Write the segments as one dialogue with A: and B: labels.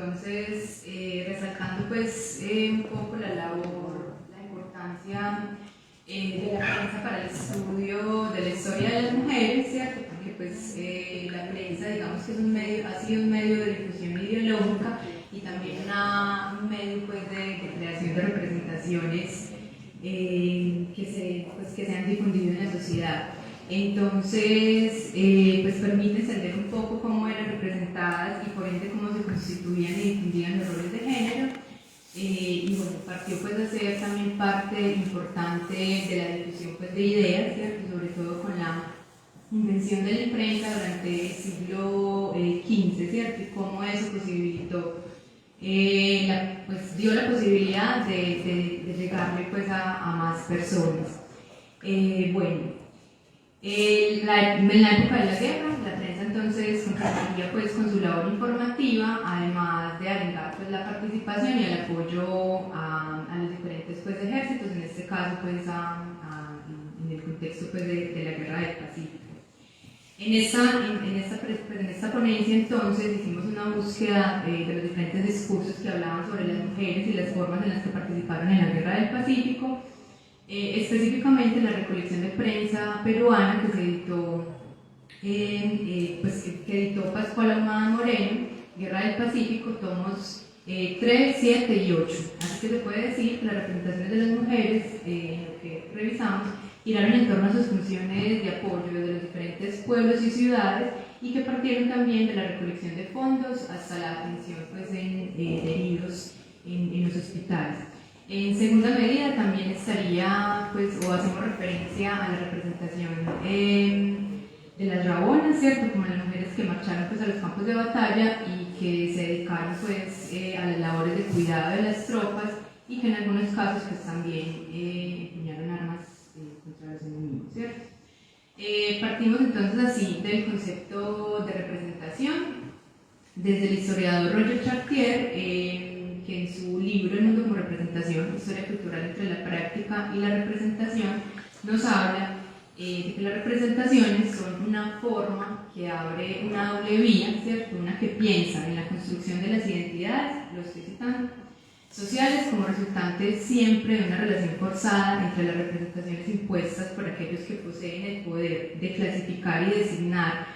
A: Entonces, resaltando pues un poco la labor, la importancia de la prensa para el estudio de la historia de las mujeres, ¿cierto? Porque pues la prensa, digamos que es un medio, ha sido un medio de difusión ideológica y también un medio pues de creación de representaciones que se han difundido en la sociedad. Entonces, pues permite entender un poco cómo eran representadas y por ende cómo se constituían y difundían los roles de género. Y bueno, partió pues de ser también parte importante de la difusión pues, de ideas, ¿cierto? Sobre todo con la invención de la imprenta durante el siglo XV, ¿cierto? Y cómo eso posibilitó, pues dio la posibilidad de llegarle pues a más personas. Bueno, en la época de la guerra, la prensa entonces contribuía pues, con su labor informativa, además de alentar pues, la participación y el apoyo a los diferentes pues, ejércitos, en este caso pues, en el contexto pues, de la guerra del Pacífico. En esta ponencia entonces hicimos una búsqueda de los diferentes discursos que hablaban sobre las mujeres y las formas en las que participaron en la guerra del Pacífico. Específicamente la recolección de prensa peruana que se editó, que editó Pascual Ahumada Moreno, Guerra del Pacífico, tomos 3, 7 y 8. Así que se puede decir que las representaciones de las mujeres, en lo que revisamos, giraron en torno a sus funciones de apoyo de los diferentes pueblos y ciudades y que partieron también de la recolección de fondos hasta la atención pues, de heridos en los hospitales. En segunda medida también estaría, pues, o hacemos referencia a la representación de las rabonas, ¿cierto? Como las mujeres que marcharon pues, a los campos de batalla y que se dedicaron pues, a las labores de cuidado de las tropas y que en algunos casos pues, también empuñaron armas contra los enemigos, ¿cierto? Partimos entonces así del concepto de representación desde el historiador Roger Chartier, que en su libro El mundo como representación, historia cultural entre la práctica y la representación, nos habla de que las representaciones son una forma que abre una doble vía, ¿cierto? Una que piensa en la construcción de las identidades, lo estoy citando, sociales como resultante siempre de una relación forzada entre las representaciones impuestas por aquellos que poseen el poder de clasificar y designar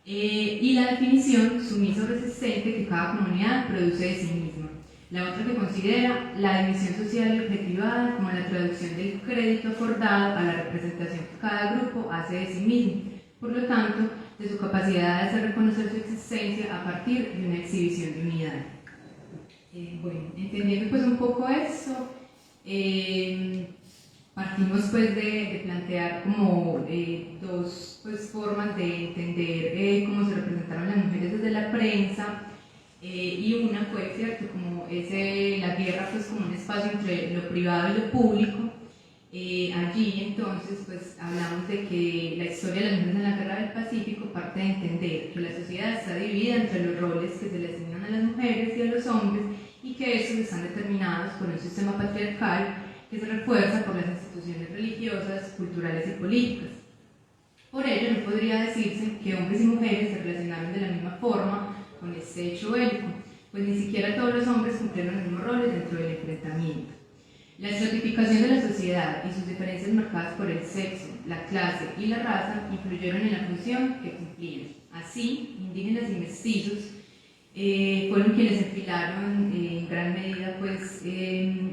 A: y la definición sumisa o resistente que cada comunidad produce de sí misma. La otra que considera la división social y objetivada como la traducción del crédito acordado a la representación que cada grupo hace de sí mismo, por lo tanto, de su capacidad de hacer reconocer su existencia a partir de una exhibición de unidad. Bueno, entendiendo pues un poco esto, partimos pues de plantear como dos pues, formas de entender cómo se representaron las mujeres desde la prensa, y una fue, ¿cierto?, como la guerra pues como un espacio entre lo privado y lo público. Allí entonces pues hablamos de que la historia de las mujeres en la guerra del Pacífico parte de entender que la sociedad está dividida entre los roles que se le asignan a las mujeres y a los hombres y que estos están determinados por un sistema patriarcal que se refuerza por las instituciones religiosas, culturales y políticas. Por ello no podría decirse que hombres y mujeres se relacionaron de la misma forma con este hecho bélico, pues ni siquiera todos los hombres cumplieron los mismos roles dentro del enfrentamiento. La estratificación de la sociedad y sus diferencias marcadas por el sexo, la clase y la raza influyeron en la función que cumplían. Así, indígenas y mestizos fueron quienes enfilaron en gran medida pues,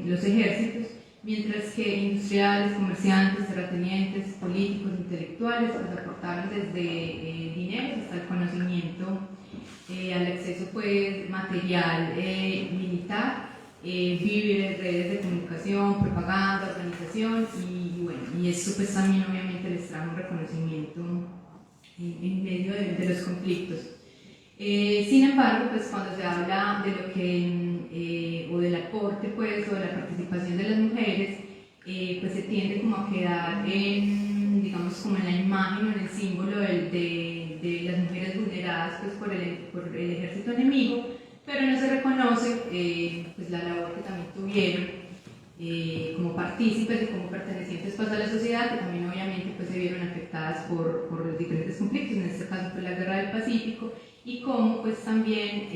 A: los ejércitos, mientras que industriales, comerciantes, terratenientes, políticos, intelectuales pues, aportaron desde dinero hasta el conocimiento, al acceso pues, material militar, víveres, redes de comunicación, propaganda, organización y bueno, y esto pues también obviamente les trajo un reconocimiento en medio de los conflictos. Sin embargo, pues cuando se habla de lo que, o del aporte pues, o de la participación de las mujeres, pues se tiende como a quedar en, digamos, como en la imagen o en el símbolo de las mujeres vulneradas pues, por el ejército enemigo, pero no se reconoce pues, la labor que también tuvieron como partícipes y como pertenecientes pues, a la sociedad, que también obviamente pues, se vieron afectadas por los diferentes conflictos, en este caso pues, la Guerra del Pacífico, y cómo pues, también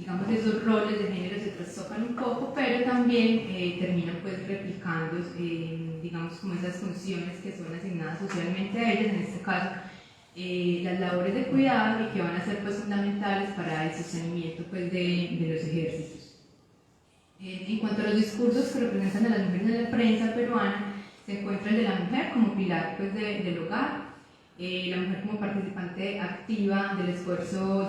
A: digamos, esos roles de género se trastocan un poco, pero también terminan pues replicando, digamos, como esas funciones que son asignadas socialmente a ellas, en este caso, las labores de cuidado, y que van a ser pues fundamentales para el sostenimiento pues de los ejércitos. En cuanto a los discursos que representan a las mujeres en la prensa peruana, se encuentra el de la mujer como pilar pues, del hogar, la mujer como participante activa del esfuerzo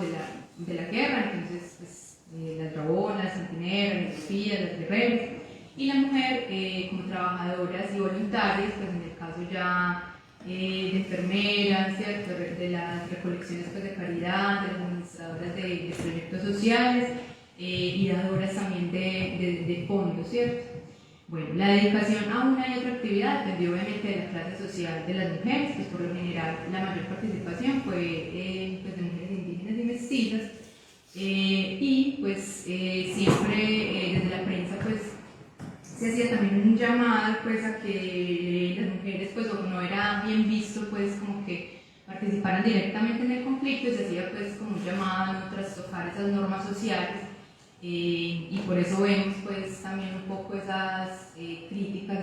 A: de la guerra, entonces pues, las dragonas, las centinelas, las espías, las guerreras, y la mujer como trabajadoras y voluntarias, pues en el caso ya de enfermeras, ¿cierto? De las recolecciones pues, de caridad, de las administradoras de proyectos sociales, y dadoras también de fondos, ¿cierto? Bueno, la dedicación a una y otra actividad dependió obviamente de la clase social de las mujeres, pues por lo general la mayor participación fue pues, de mujeres indígenas y mestizas, y pues siempre desde la prensa pues se hacía también un llamado pues a que las mujeres pues o no era bien visto pues como que participaran directamente en el conflicto, y se hacía pues como un llamado a no trastocar esas normas sociales. Y por eso vemos pues también un poco esas críticas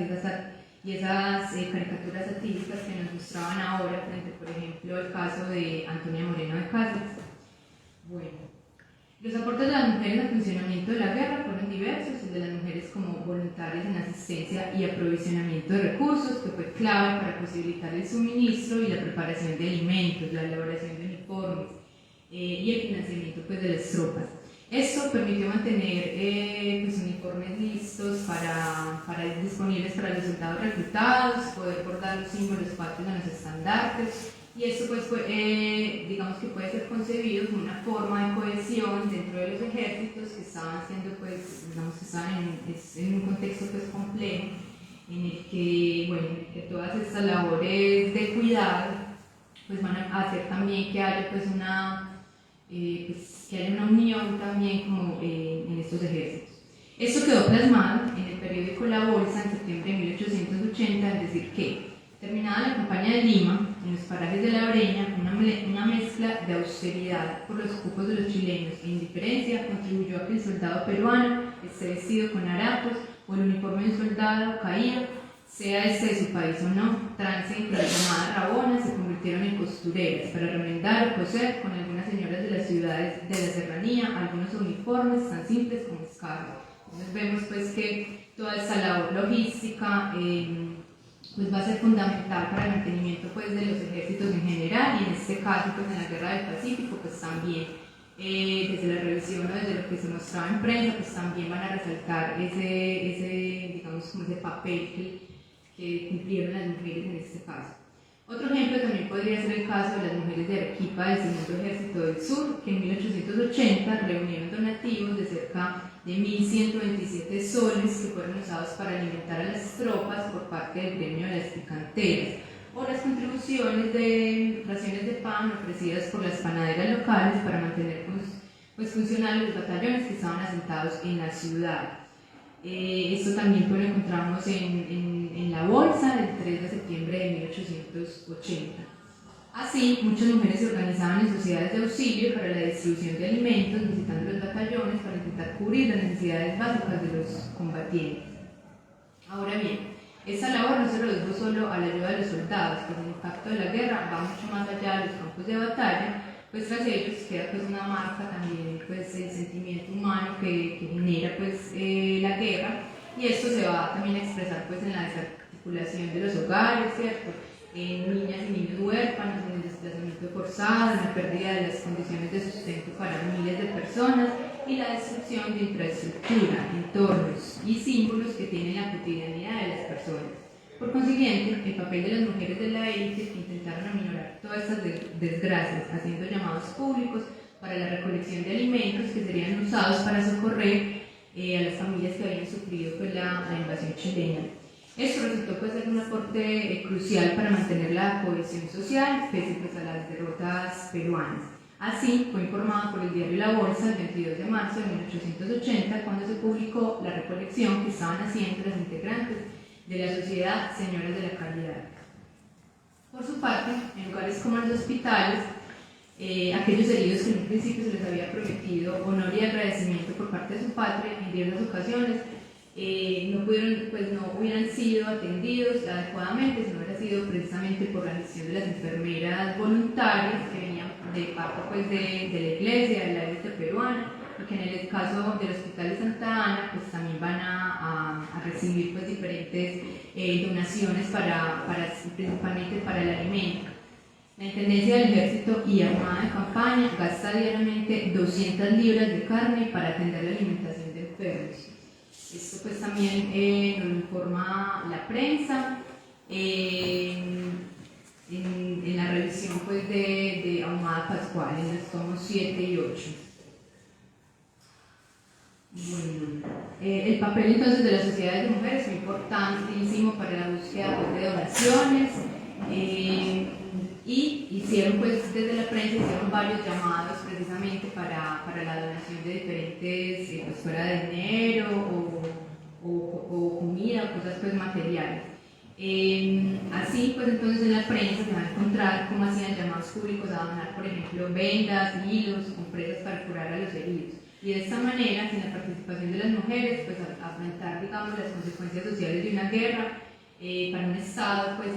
A: y esas caricaturas satíricas que nos mostraban ahora frente, por ejemplo, el caso de Antonia Moreno de Cáceres. Bueno, los aportes de las mujeres al funcionamiento de la guerra fueron diversos, el de las mujeres como voluntarias en asistencia y aprovisionamiento de recursos, que fue clave para posibilitar el suministro y la preparación de alimentos, la elaboración de uniformes y el financiamiento pues, de las tropas. Esto permitió mantener pues, uniformes listos disponibles para los soldados reclutados, poder bordar los símbolos patrios en los estandartes, y esto pues, digamos que puede ser concebido como una forma de cohesión dentro de los ejércitos que estaban siendo, pues, digamos que estaban en un contexto pues, complejo, en el que, bueno, que todas estas labores de cuidado pues, van a hacer también que haya pues, pues, que haya una unión también como en estos ejércitos. Esto quedó plasmado en el periódico La Bolsa en septiembre de 1880, es decir que, terminada la campaña de Lima, en los parajes de la Breña, una mezcla de austeridad por los cupos de los chilenos e indiferencia contribuyó a que el soldado peruano esté vestido con harapos o el uniforme de un soldado caído, sea este de su país o no. Trance y las llamadas rabonas se convirtieron en costureras para remendar o coser con algunas señoras de las ciudades de la serranía algunos uniformes tan simples como escarros. Entonces vemos pues que toda esta labor logística pues va a ser fundamental para el mantenimiento pues, de los ejércitos en general, y en este caso pues, en la Guerra del Pacífico pues también desde la revisión o desde lo que se mostraba en prensa pues también van a resaltar digamos como ese papel que cumplieron las mujeres en este caso. Otro ejemplo también podría ser el caso de las mujeres de Arequipa del Segundo Ejército del Sur, que en 1880 reunieron donativos de cerca de 1.127 soles que fueron usados para alimentar a las tropas por parte del gremio de las picanteras, o las contribuciones de raciones de pan ofrecidas por las panaderas locales para mantener pues, funcionales los batallones que estaban asentados en la ciudad. Esto también pues, lo encontramos en La Bolsa del 3 de septiembre de 1880. Así, muchas mujeres se organizaban en sociedades de auxilio para la distribución de alimentos, visitando los batallones para intentar cubrir las necesidades básicas de los combatientes. Ahora bien, esta labor no se redujo solo a la ayuda de los soldados, pues el impacto de la guerra va mucho más allá de los campos de batalla, pues tras ellos queda pues, una marca también pues, el sentimiento humano que genera pues, la guerra, y esto se va también a expresar pues, en la desarticulación de los hogares, ¿cierto? En niñas y niños huérfanos, en el desplazamiento forzado, en la pérdida de las condiciones de sustento para miles de personas y la destrucción de infraestructura, entornos y símbolos que tienen la cotidianidad de las personas. Por consiguiente, el papel de las mujeres de la élite que intentaron aminorar todas estas desgracias, haciendo llamados públicos para la recolección de alimentos que serían usados para socorrer a las familias que habían sufrido pues, la invasión chilena. Esto resultó pues, ser un aporte crucial para mantener la cohesión social pese pues, a las derrotas peruanas. Así fue informado por el diario La Bolsa el 22 de marzo de 1880, cuando se publicó la recolección que estaban haciendo las integrantes de la sociedad Señoras de la Caridad. Por su parte, en lugares como los hospitales, aquellos heridos que en un principio se les había prometido honor y agradecimiento por parte de su patria en diversas ocasiones, no hubieran sido atendidos adecuadamente, si no hubiera sido precisamente por la gestión de las enfermeras voluntarias que venían de parte pues, de la iglesia, de la élite peruana, y que en el caso del Hospital de Santa Ana pues, también van a recibir pues, diferentes donaciones principalmente para el alimento. La Intendencia del Ejército y Armada de Campaña gasta diariamente 200 libras de carne para atender la alimentación de enfermos. Esto pues también nos lo informa la prensa en la revisión pues, de Ahumada Pascual en los tomos 7 y 8. Bueno, el papel entonces de las sociedades de mujeres es importantísimo para la búsqueda pues, de donaciones. Y hicieron pues desde la prensa hicieron varios llamados precisamente para la donación de diferentes pues fuera de dinero o comida o cosas pues materiales. Así pues entonces en la prensa se va a encontrar cómo hacían llamados públicos a donar por ejemplo vendas, hilos, compresas para curar a los heridos. Y de esta manera, sin la participación de las mujeres, pues afrontar digamos las consecuencias sociales de una guerra para un Estado pues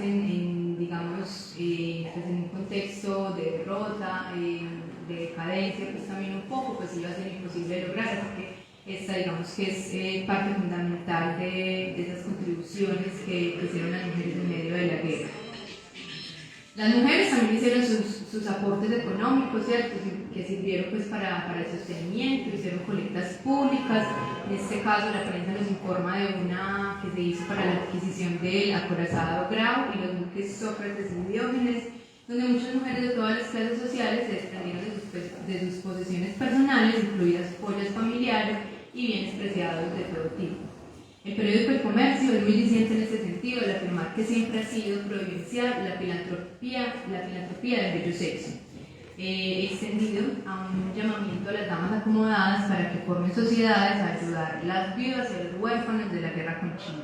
A: digamos, pues en un contexto de derrota, de decadencia, pues también un poco, pues iba a ser imposible lograr, porque esta digamos que es parte fundamental de esas contribuciones que hicieron las mujeres en medio de la guerra. Las mujeres también hicieron sus aportes económicos, ¿cierto? Que sirvieron pues para el sostenimiento, hicieron colectas públicas. En este caso la prensa nos informa de una que se hizo para la adquisición del acorazado Grau y los buques Sócrates y Diógenes, donde muchas mujeres de todas las clases sociales se desprendieron de sus posesiones personales, incluidas joyas familiares y bienes preciados de todo tipo. El periódico El Comercio es muy diciente en este sentido al afirmar que siempre ha sido providencial la filantropía del bello sexo, extendido a un llamamiento a las damas acomodadas para que formen sociedades a ayudar a las viudas y a los huérfanos de la guerra con Chile.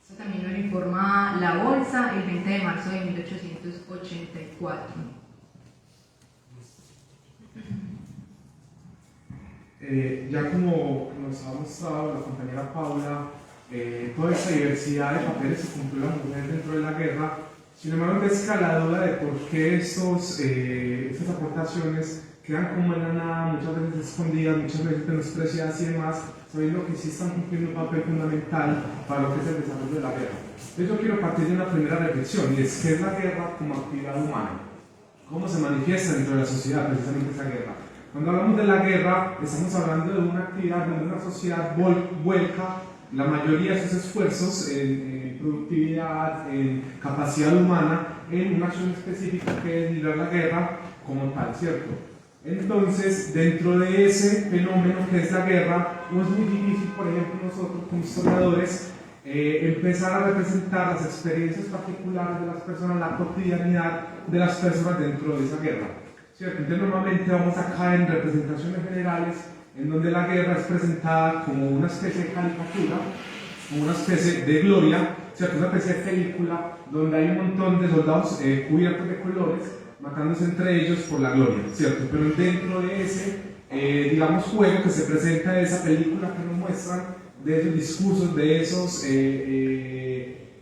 A: Esto también nos informa La Bolsa el 20 de marzo de 1884.
B: Ya como nos ha mostrado la compañera Paula, toda esa diversidad de papeles que cumplió la mujer dentro de la guerra, sin embargo pesca la duda de por qué estas aportaciones quedan como en la nada, muchas veces escondidas, muchas veces menospreciadas y demás, sabiendo que sí están cumpliendo un papel fundamental para lo que es el desarrollo de la guerra. Entonces yo quiero partir de una primera reflexión, y es ¿qué es la guerra como actividad humana? ¿Cómo se manifiesta dentro de la sociedad precisamente esa guerra? Cuando hablamos de la guerra, estamos hablando de una actividad donde una sociedad vuelca la mayoría de sus esfuerzos en productividad, en capacidad humana, en una acción específica que es librar la guerra como tal, ¿cierto? Entonces, dentro de ese fenómeno que es la guerra, no es muy difícil, por ejemplo, nosotros como historiadores, empezar a representar las experiencias particulares de las personas, la cotidianidad de las personas dentro de esa guerra. ¿Cierto? Entonces normalmente vamos a caer en representaciones generales en donde la guerra es presentada como una especie de caricatura, como una especie de gloria, ¿cierto? Una especie de película donde hay un montón de soldados cubiertos de colores matándose entre ellos por la gloria, ¿cierto? Pero dentro de ese, digamos, juego que se presenta de esa película que nos muestran, de esos discursos, de esos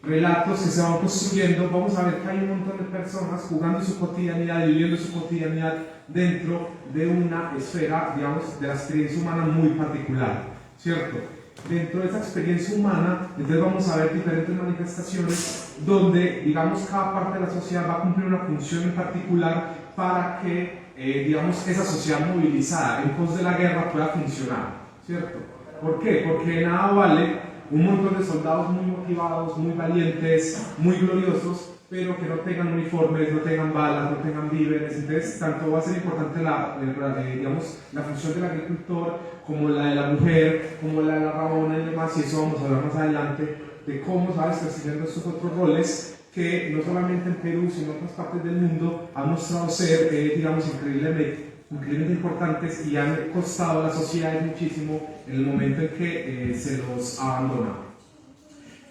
B: relatos que se van construyendo, vamos a ver que hay un montón de personas jugando su cotidianidad, viviendo su cotidianidad dentro de una esfera, digamos, de la experiencia humana muy particular, ¿cierto? Dentro de esa experiencia humana, entonces vamos a ver diferentes manifestaciones donde, digamos, cada parte de la sociedad va a cumplir una función en particular para que, digamos, esa sociedad movilizada en pos de la guerra pueda funcionar, ¿cierto? ¿Por qué? Porque de nada vale un montón de soldados muy motivados, muy valientes, muy gloriosos, pero que no tengan uniformes, no tengan balas, no tengan víveres. Entonces, tanto va a ser importante digamos, la función del agricultor, como la de la mujer, como la de la rabona y demás, y eso vamos a hablar más adelante, de cómo se van ejerciendo estos otros roles que no solamente en Perú, sino en otras partes del mundo han mostrado ser, digamos, increíblemente importantes y han costado a las sociedades muchísimo en el momento en que se los abandona.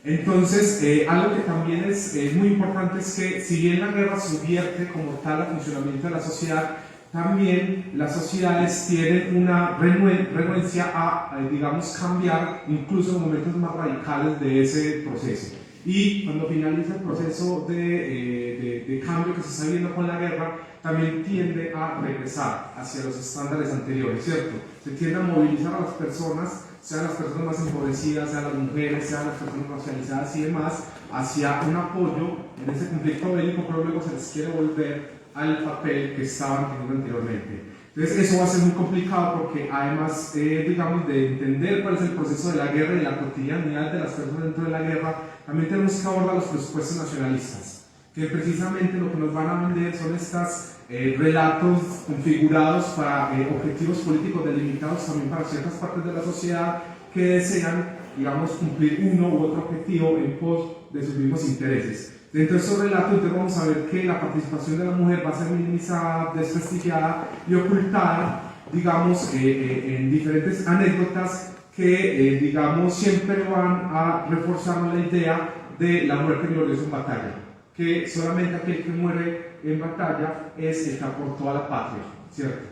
B: Entonces, algo que también es muy importante es que si bien la guerra subvierte como tal el funcionamiento de la sociedad, también las sociedades tienen una renuencia a, digamos, cambiar incluso en momentos más radicales de ese proceso. Y cuando finaliza el proceso de cambio que se está viviendo con la guerra, también tiende a regresar hacia los estándares anteriores, ¿cierto? Se tiende a movilizar a las personas, sean las personas más empobrecidas, sean las mujeres, sean las personas racializadas y demás, hacia un apoyo en ese conflicto bélico, pero luego se les quiere volver al papel que estaban teniendo anteriormente. Entonces eso va a ser muy complicado porque además, digamos, de entender cuál es el proceso de la guerra y la cotidianidad de las personas dentro de la guerra, también tenemos que abordar los presupuestos nacionalistas, que precisamente lo que nos van a vender son estos relatos configurados para objetivos políticos delimitados también para ciertas partes de la sociedad que desean, digamos, cumplir uno u otro objetivo en pos de sus mismos intereses. Dentro de estos relatos, entonces vamos a ver que la participación de la mujer va a ser minimizada, desprestigiada y ocultada, digamos, en diferentes anécdotas que, digamos, siempre van a reforzar la idea de la muerte gloriosa en batalla, que solamente aquel que muere en batalla es el que aportó a la patria, ¿cierto?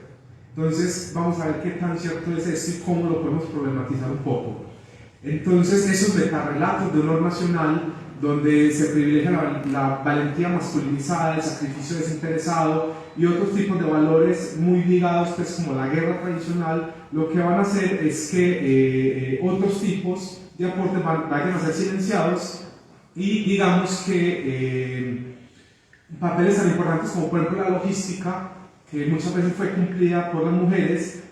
B: Entonces, vamos a ver qué tan cierto es esto y cómo lo podemos problematizar un poco. Entonces, esos metarrelatos de honor nacional, donde se privilegia la valentía masculinizada, el sacrificio desinteresado y otros tipos de valores muy ligados, pues, como la guerra tradicional, lo que van a hacer es que otros tipos de aportes vayan a ser silenciados y digamos que papeles tan importantes como por ejemplo la logística, que muchas veces fue cumplida por las mujeres,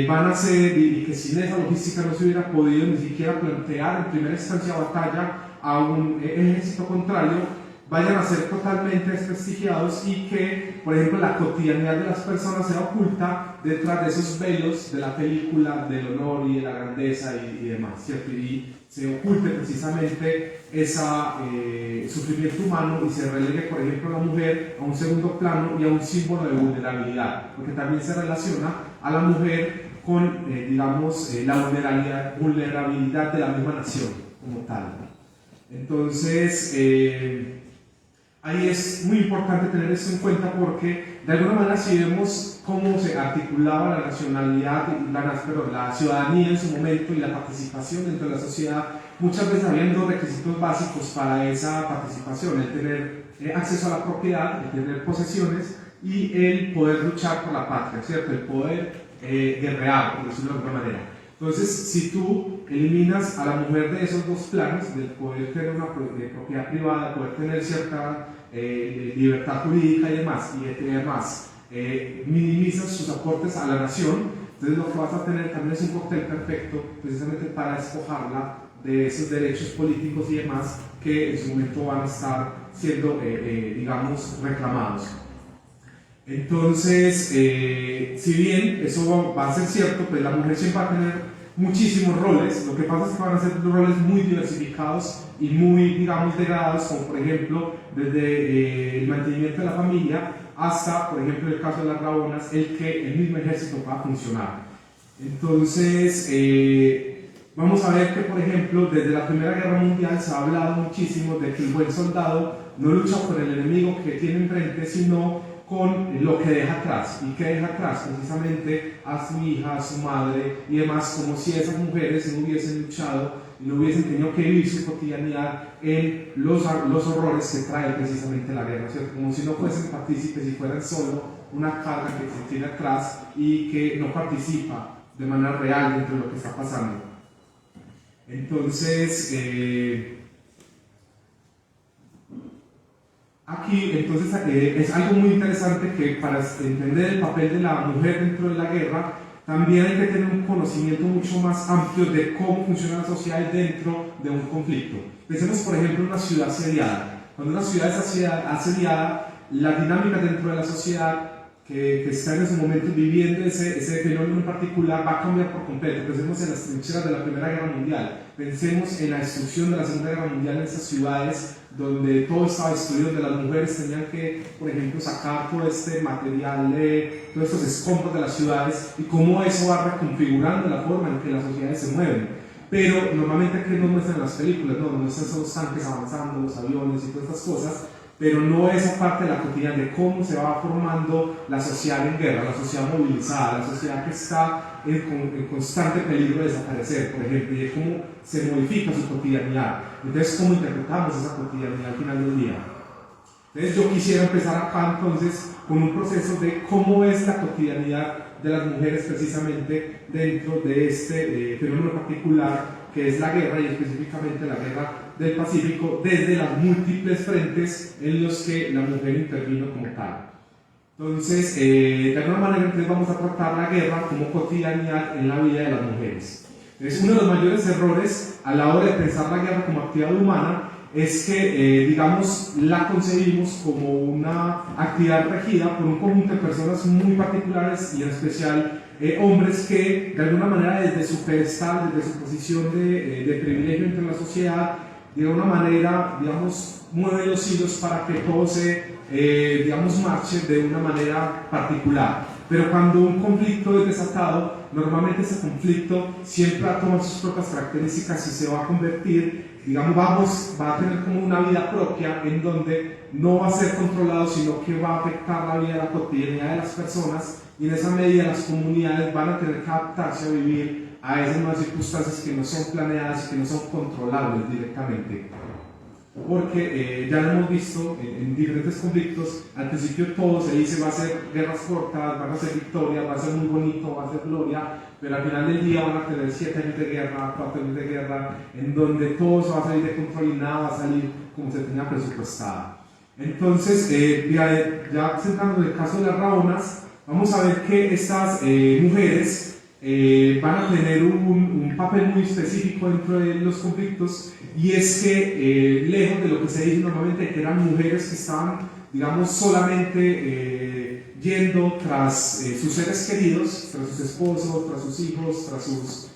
B: van a ser, y que sin esa logística no se hubiera podido ni siquiera plantear en primera instancia batalla a un ejército contrario, vayan a ser totalmente desprestigiados y que, por ejemplo, la cotidianidad de las personas sea oculta detrás de esos velos de la película del honor y de la grandeza y demás, ¿cierto? Y se oculte precisamente ese sufrimiento humano y se relegue, por ejemplo, a la mujer a un segundo plano y a un símbolo de vulnerabilidad, porque también se relaciona a la mujer con, digamos, la vulnerabilidad de la misma nación como tal. Entonces, ahí es muy importante tener esto en cuenta porque, de alguna manera, si vemos cómo se articulaba la nacionalidad, la ciudadanía en su momento y la participación dentro de la sociedad, muchas veces habían dos requisitos básicos para esa participación: el tener acceso a la propiedad, el tener posesiones y el poder luchar por la patria, ¿cierto? El poder guerrear, por decirlo de alguna manera. Entonces, si tú eliminas a la mujer de esos dos planos, del poder tener una propiedad privada, poder tener cierta libertad jurídica y demás, minimizas sus aportes a la nación, entonces lo que vas a tener también es un cóctel perfecto precisamente para despojarla de esos derechos políticos y demás que en su momento van a estar siendo, digamos, reclamados. Entonces, si bien eso va a ser cierto, pues la mujer siempre va a tener muchísimos roles. Lo que pasa es que van a ser roles muy diversificados y muy, digamos, degradados, como por ejemplo desde el mantenimiento de la familia hasta, por ejemplo, el caso de las rabonas, el que el mismo ejército pueda funcionar. Entonces, vamos a ver que, por ejemplo, desde la Primera Guerra Mundial se ha hablado muchísimo de que el buen soldado no lucha con el enemigo que tiene enfrente, sino con lo que deja atrás. ¿Y qué deja atrás? Precisamente a su hija, a su madre y demás, como si esas mujeres no hubiesen luchado y no hubiesen tenido que vivir su cotidianidad en los horrores que trae precisamente la guerra, ¿cierto? Como si no fuesen partícipes y fueran solo una carga que se tiene atrás y que no participa de manera real dentro de lo que está pasando. Entonces, aquí entonces es algo muy interesante que para entender el papel de la mujer dentro de la guerra también hay que tener un conocimiento mucho más amplio de cómo funciona la sociedad dentro de un conflicto. Pensemos por ejemplo en una ciudad asediada. Cuando una ciudad es asediada, la dinámica dentro de la sociedad que está en ese momento viviendo ese fenómeno en particular va a cambiar por completo. Pensemos en las trincheras de la Primera Guerra Mundial, pensemos en la destrucción de la Segunda Guerra Mundial en esas ciudades donde todo estaba destruido, donde las mujeres tenían que, por ejemplo, sacar todo este material, todos estos escombros de las ciudades y cómo eso va reconfigurando la forma en que las sociedades se mueven. pero normalmente que nos muestran en las películas, no, nos muestran esos tanques avanzando, los aviones y todas estas cosas, pero no esa parte de la cotidiana de cómo se va formando la sociedad en guerra, la sociedad movilizada, la sociedad que está en constante peligro de desaparecer, por ejemplo, y de cómo se modifica su cotidianidad. Entonces, ¿cómo interpretamos esa cotidianidad al final del día? Entonces, yo quisiera empezar acá entonces con un proceso de cómo es la cotidianidad de las mujeres precisamente dentro de este fenómeno particular que es la guerra, y específicamente la guerra del Pacífico, desde las múltiples frentes en los que la mujer intervino como tal. Entonces, de alguna manera, entonces vamos a tratar la guerra como cotidianidad en la vida de las mujeres. Entonces, uno de los mayores errores a la hora de pensar la guerra como actividad humana es que, digamos, la concebimos como una actividad regida por un conjunto de personas muy particulares y en especial hombres que de alguna manera desde su pedestal, desde su posición de privilegio entre la sociedad, de alguna manera, digamos, mueven los hilos para que todo se, digamos, marche de una manera particular. Pero cuando un conflicto es desatado, normalmente ese conflicto siempre va a tomar sus propias características y se va a convertir, digamos, va a tener como una vida propia en donde no va a ser controlado, sino que va a afectar la vida, la cotidianidad de las personas, y en esa medida las comunidades van a tener que adaptarse a vivir a esas nuevas circunstancias que no son planeadas y que no son controlables directamente. Porque ya lo hemos visto en diferentes conflictos, al principio todo se dice va a ser guerras cortas, van a ser victorias, va a ser muy bonito, va a ser gloria, pero al final del día van a tener 7 años de guerra, 4 años de guerra, en donde todo se va a salir de control y nada va a salir como se tenía presupuestada. Entonces, ya centrándonos en el caso de las Raonas, vamos a ver que estas mujeres van a tener un papel muy específico dentro de los conflictos, y es que lejos de lo que se dice normalmente que eran mujeres que estaban, digamos, solamente yendo tras sus seres queridos, tras sus esposos, tras sus hijos, tras sus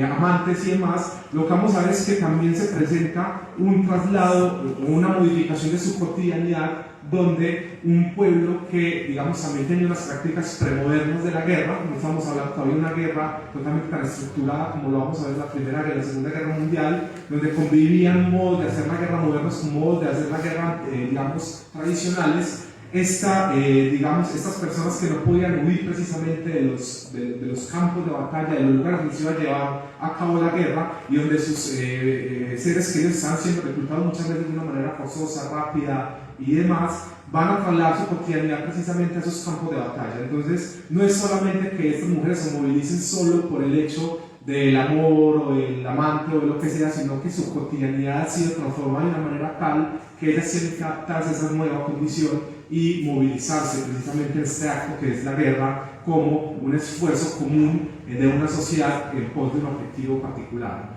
B: amantes y demás, lo que vamos a ver es que también se presenta un traslado o una modificación de su cotidianidad, donde un pueblo que, digamos, también tenía unas prácticas premodernas de la guerra, no estamos hablando todavía de una guerra totalmente tan estructurada como lo vamos a ver en la Primera y la Segunda Guerra Mundial, donde convivían modos de hacer la guerra modernos con modos de hacer la guerra, digamos, tradicionales. Digamos, estas personas que no podían huir precisamente de los campos de batalla, de los lugares donde se iba a llevar a cabo la guerra, y donde sus seres queridos estaban siendo reclutados muchas veces de una manera forzosa, rápida y demás, van a trasladar su cotidianidad precisamente a esos campos de batalla. Entonces, no es solamente que estas mujeres se movilicen solo por el hecho del amor o del amante o de lo que sea, sino que su cotidianidad ha sido transformada de una manera tal que ellas tienen que adaptarse a esa nueva condición y movilizarse precisamente en este acto que es la guerra, como un esfuerzo común de una sociedad en pos de un objetivo particular.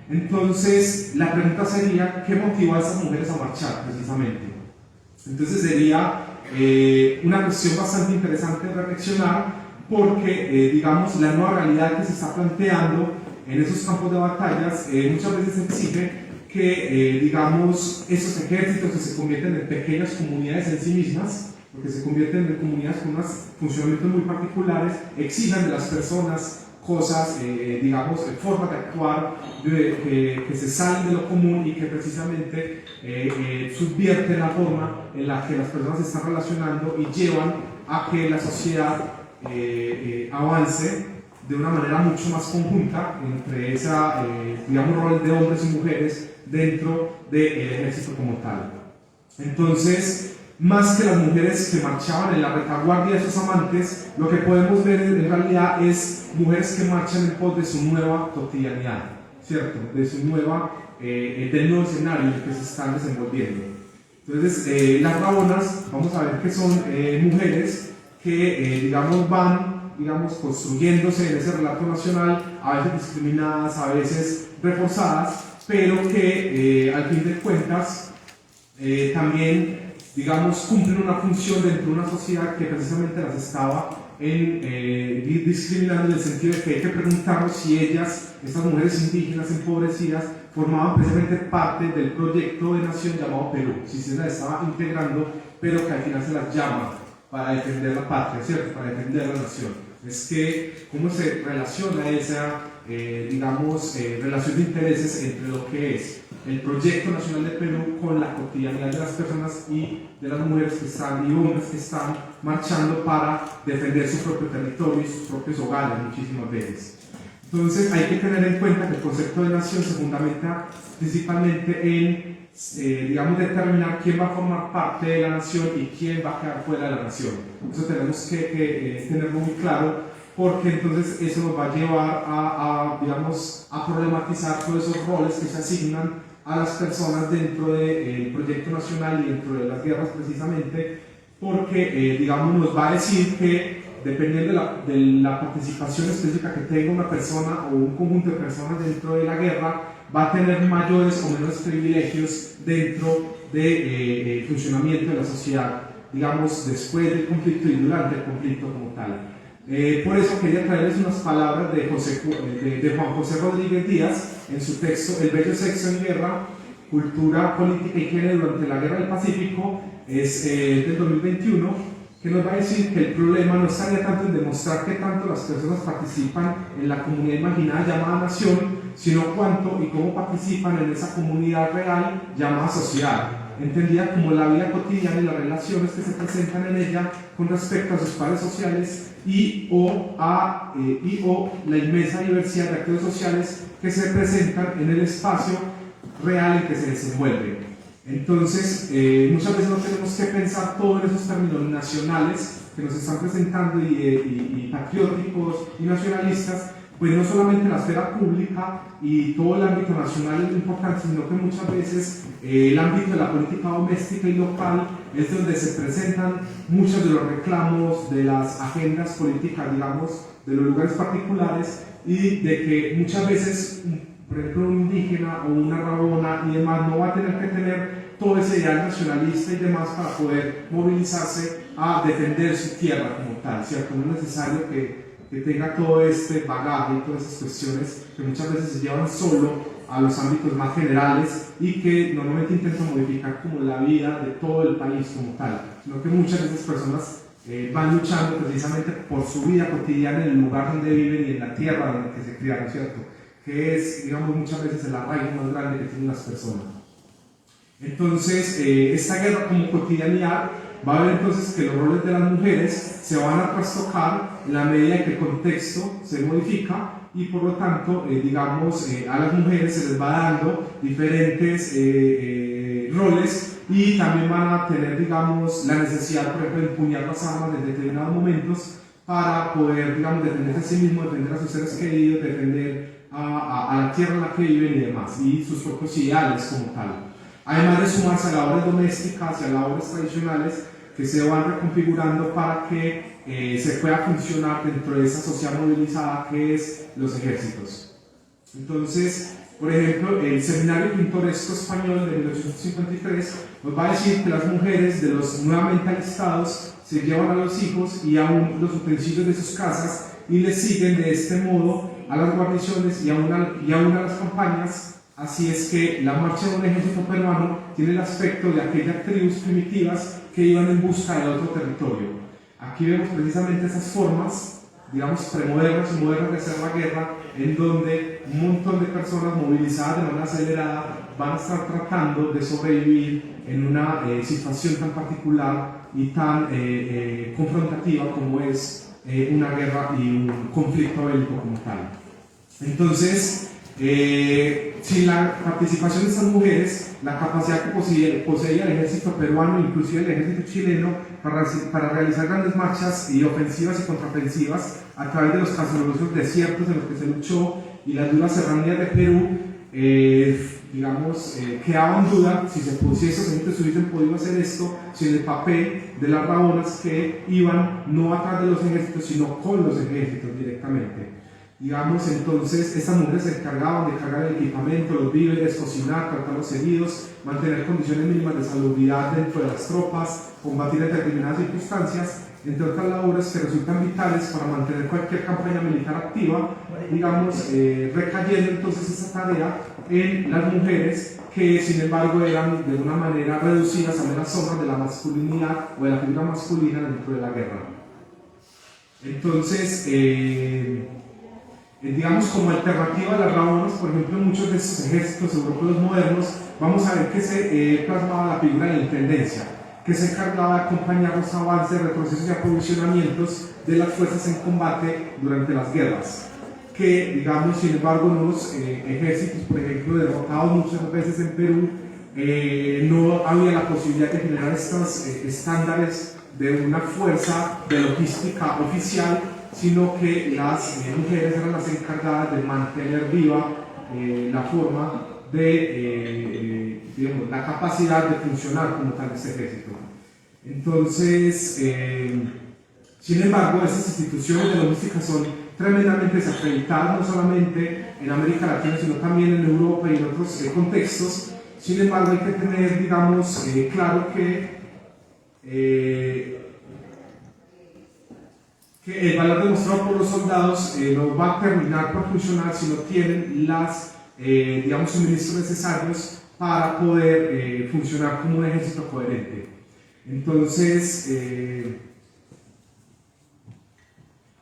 B: Entonces, la pregunta sería, ¿qué motivó a esas mujeres a marchar precisamente? Entonces sería una cuestión bastante interesante de reflexionar, porque digamos, la nueva realidad que se está planteando en esos campos de batallas muchas veces exige que, digamos, esos ejércitos que se convierten en pequeñas comunidades en sí mismas, porque se convierten en comunidades con unos funcionamientos muy particulares, exijan de las personas cosas, digamos, formas de actuar que se salen de lo común y que precisamente subvierten la forma en la que las personas se están relacionando y llevan a que la sociedad avance de una manera mucho más conjunta entre esa, digamos, rol de hombres y mujeres dentro del ejército como tal. Entonces, más que las mujeres que marchaban en la retaguardia de sus amantes, lo que podemos ver en realidad es mujeres que marchan en pos de su nueva cotidianidad, ¿cierto? De su nueva, del nuevo escenario en el que se están desenvolviendo. Entonces, las Raonas, vamos a ver que son mujeres que, digamos, van, digamos, construyéndose en ese relato nacional, a veces discriminadas, a veces reforzadas, pero que al fin de cuentas también, digamos, cumplen una función dentro de una sociedad que precisamente las estaba discriminando, en el sentido de que hay que preguntarnos si ellas, estas mujeres indígenas empobrecidas, formaban precisamente parte del proyecto de nación llamado Perú, si se las estaba integrando, pero que al final se las llama para defender la patria, ¿cierto? Para defender la nación. es que cómo se relaciona esa, digamos, relación de intereses entre lo que es el proyecto nacional de Perú con la cotidianidad de las personas y de las mujeres que están y hombres que están marchando para defender su propio territorio y sus propios hogares, muchísimas veces. Entonces hay que tener en cuenta que el concepto de nación se fundamenta principalmente en, digamos, determinar quién va a formar parte de la nación y quién va a quedar fuera de la nación. Eso tenemos que tenerlo muy claro, porque entonces eso nos va a llevar digamos, a problematizar todos esos roles que se asignan a las personas dentro del proyecto nacional y dentro de las guerras precisamente, porque digamos, nos va a decir que dependiendo de la participación específica que tenga una persona o un conjunto de personas dentro de la guerra, va a tener mayores o menores privilegios dentro del funcionamiento de la sociedad, digamos, después del conflicto y durante el conflicto como tal. Por eso quería traerles unas palabras de Juan José Rodríguez Díaz en su texto El bello sexo en guerra, cultura, política y género durante la guerra del Pacífico, es del 2021, que nos va a decir que el problema no estaría tanto en demostrar que tanto las personas participan en la comunidad imaginada llamada nación, sino cuánto y cómo participan en esa comunidad real llamada sociedad, entendida como la vida cotidiana y las relaciones que se presentan en ella con respecto a sus pares sociales o la inmensa diversidad de actores sociales que se presentan en el espacio real en que se desenvuelven. Entonces, muchas veces no tenemos que pensar todo en esos términos nacionales que nos están presentando y patrióticos y nacionalistas, pues no solamente en la esfera pública y todo el ámbito nacional es muy importante, sino que muchas veces el ámbito de la política doméstica y local es donde se presentan muchos de los reclamos de las agendas políticas, digamos, de los lugares particulares, y de que muchas veces, por ejemplo, un indígena o una rabona y demás no va a tener que tener todo ese ideal nacionalista y demás para poder movilizarse a defender su tierra como tal, ¿cierto? No es necesario que tenga todo este bagaje y todas esas cuestiones que muchas veces se llevan solo a los ámbitos más generales y que normalmente intentan modificar como la vida de todo el país como tal, sino que muchas de esas personas van luchando precisamente por su vida cotidiana en el lugar donde viven y en la tierra donde se criaron, ¿cierto? Que es, digamos, muchas veces el arraigo más grande que tienen las personas. Entonces, esta guerra como cotidianidad va a ver entonces que los roles de las mujeres se van a trastocar en la medida en que el contexto se modifica y por lo tanto, digamos, a las mujeres se les va dando diferentes roles y también van a tener, digamos, la necesidad, por ejemplo, de empuñar las armas en determinados momentos para poder, digamos, defenderse a sí mismos, defender a sus seres queridos, defender a la tierra en la que viven y demás, y sus propios ideales como tal. Además de sumarse a labores domésticas y a labores tradicionales que se van reconfigurando para que se pueda funcionar dentro de esa sociedad movilizada que es los ejércitos. Entonces, por ejemplo, el Seminario Pintoresco Español de 1853 nos va a decir que las mujeres de los nuevamente alistados se llevan a los hijos y aún los utensilios de sus casas y les siguen de este modo a las guarniciones y aún a las campañas. Así es que la marcha de un ejército peruano tiene el aspecto de aquellas tribus primitivas que iban en busca de otro territorio. Aquí vemos precisamente esas formas, digamos, premodernas y modernas de hacer la guerra, en donde un montón de personas movilizadas de manera acelerada van a estar tratando de sobrevivir en una situación tan particular y tan confrontativa como es una guerra y un conflicto bélico como tal. Entonces, sin la participación de estas mujeres, la capacidad que poseía el ejército peruano, inclusive el ejército chileno, para realizar grandes marchas y ofensivas y contraofensivas a través de los calurosos desiertos en los que se luchó y las duras serranías de Perú, digamos, quedaba en duda si esos ejércitos hubiesen podido hacer esto sin el papel de las rabonas que iban no atrás de los ejércitos, sino con los ejércitos directamente. Digamos, entonces, estas mujeres se encargaban de cargar el equipamiento, los víveres, cocinar, tratar los heridos, mantener condiciones mínimas de salubridad dentro de las tropas, combatir en determinadas circunstancias, entre otras labores que resultan vitales para mantener cualquier campaña militar activa, digamos, recayendo entonces esa tarea en las mujeres que, sin embargo, eran de una manera reducidas a meras sombras de la masculinidad o de la figura masculina dentro de la guerra. Entonces, digamos, como alternativa a las rabonas, por ejemplo, en muchos de estos ejércitos europeos modernos, vamos a ver que se plasmaba la figura de la intendencia, que se encargaba de acompañar los avances, retrocesos y aprovisionamientos de las fuerzas en combate durante las guerras. Que, digamos, sin embargo, en los ejércitos, por ejemplo, derrotados muchas veces en Perú, no había la posibilidad de generar estos estándares de una fuerza de logística oficial, sino que las mujeres eran las encargadas de mantener viva la forma de, digamos, la capacidad de funcionar como tal este ejército. Entonces, sin embargo, estas instituciones de logística son tremendamente desacreditadas, no solamente en América Latina, sino también en Europa y en otros contextos. Sin embargo, hay que tener, digamos, claro que el valor demostrado por los soldados no va a terminar por funcionar si no tienen las, digamos, suministros necesarios para poder funcionar como un ejército coherente. Entonces,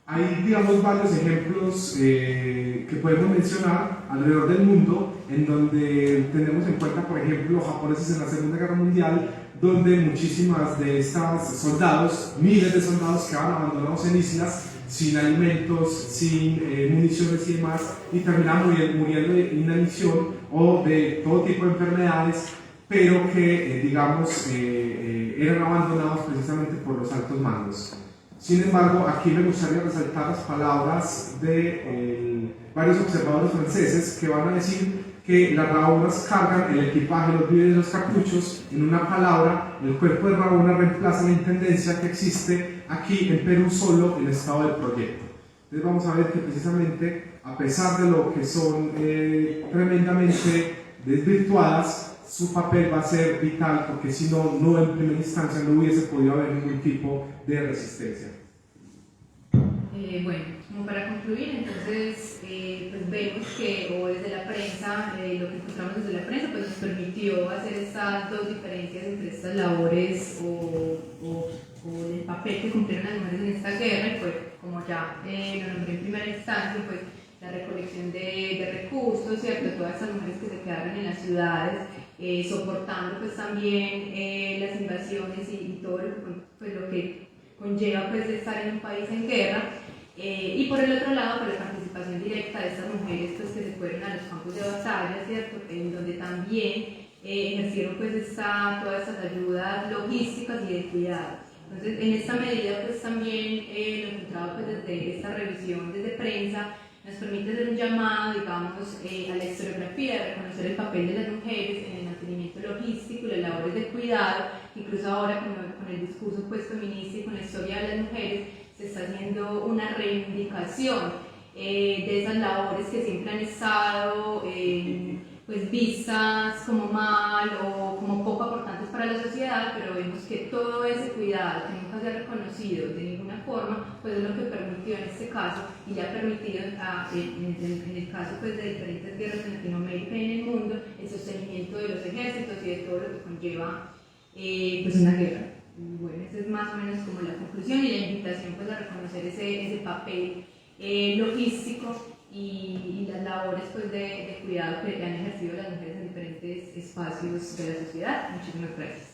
B: hay, digamos, varios ejemplos que podemos mencionar alrededor del mundo, en donde tenemos en cuenta, por ejemplo, los japoneses en la Segunda Guerra Mundial, donde muchísimas de estas soldados, miles de soldados quedaban abandonados en islas, sin alimentos, sin municiones y demás, y terminaban muriendo de inanición o de todo tipo de enfermedades, pero que, digamos, eran abandonados precisamente por los altos mandos. Sin embargo, aquí me gustaría resaltar las palabras de varios observadores franceses que van a decir que las rabonas cargan el equipaje, los víveres y los cartuchos. En una palabra, el cuerpo de rabona reemplaza la intendencia que existe aquí en Perú solo en estado de proyecto. Entonces vamos a ver que precisamente, a pesar de lo que son tremendamente desvirtuadas, su papel va a ser vital, porque si no, no en primera instancia no hubiese podido haber ningún tipo de resistencia.
A: Bueno, como para concluir, entonces, pues vemos que, o desde la prensa, lo que encontramos desde la prensa, pues nos permitió hacer estas dos diferencias entre estas labores o el papel que cumplieron las mujeres en esta guerra, y pues, como ya lo nombré en primera instancia, pues la recolección de recursos, ¿cierto? Todas estas mujeres que se quedaron en las ciudades, soportando pues también las invasiones y todo pues, lo que conlleva pues de estar en un país en guerra, y por el otro lado pues la participación directa de estas mujeres pues que se fueron a los campos de batalla, ¿cierto? En donde también ejercieron pues todas estas ayudas logísticas y de cuidado. Entonces, en esta medida pues también lo encontrado pues desde esta revisión desde prensa nos permite hacer un llamado, digamos, a la historiografía, de reconocer el papel de las mujeres en el mantenimiento logístico y las labores de cuidado. Incluso ahora con el discurso pues, feminista y con la historia de las mujeres se está haciendo una reivindicación de esas labores que siempre han estado pues, vistas como mal o como poco aportantes para la sociedad, pero vemos que todo ese cuidado que nunca se ha reconocido de ninguna forma, pues es lo que permitió en este caso, y ya ha permitido en el caso pues, de diferentes guerras en Latinoamérica y en el mundo, el sostenimiento de los ejércitos y de todo lo que conlleva pues una guerra. Bueno, esa es más o menos como la conclusión y la invitación pues, a reconocer ese papel logístico y las labores pues, de cuidado que han ejercido las mujeres en diferentes espacios de la sociedad. Muchísimas gracias.